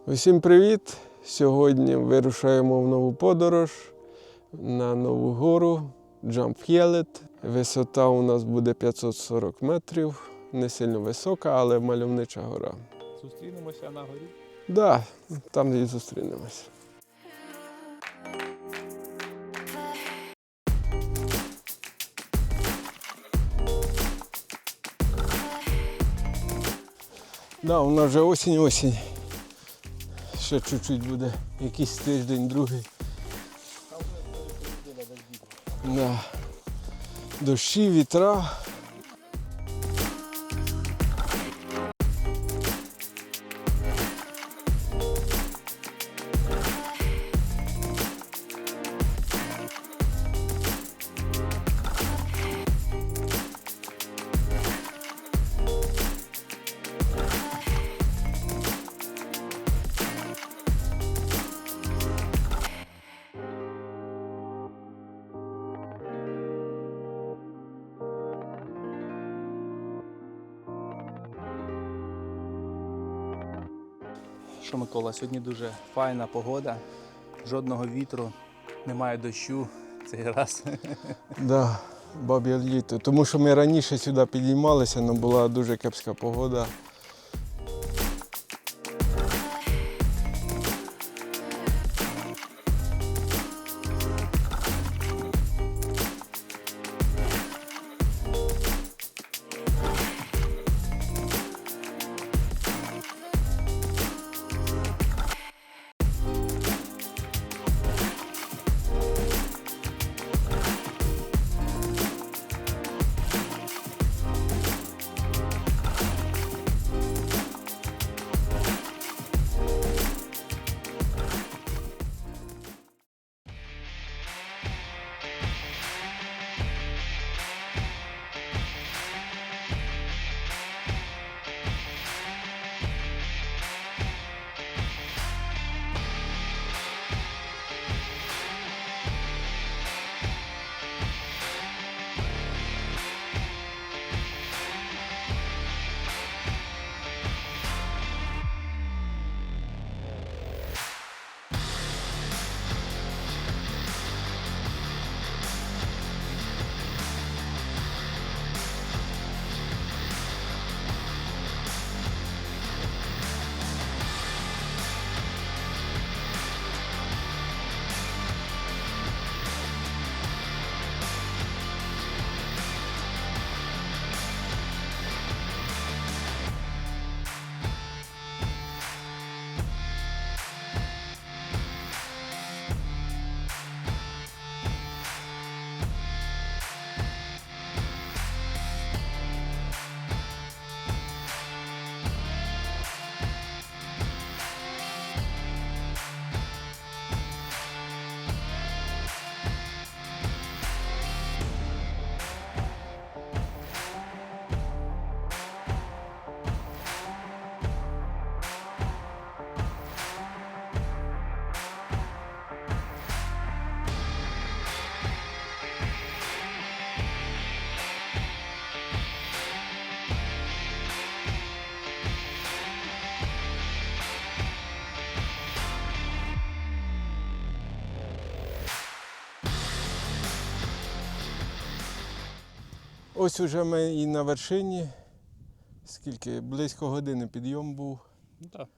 Усім привіт! Сьогодні вирушаємо в нову подорож на нову гору Джампх'єлет. Висота у нас буде 540 метрів, не сильно висока, але мальовнича гора. Зустрінемося на горі. Так, да, там і зустрінемося. Да, у нас вже осінь. Ще чуть-чуть буде, якийсь тиждень, другий. Да. Дощі, вітра. Що, Микола, сьогодні дуже файна погода, жодного вітру, немає дощу цей раз. Да, баб'є літо. Тому що ми раніше сюди підіймалися, але була дуже кепська погода. Ось уже ми і на вершині. Скільки? Близько години підйом був. Так,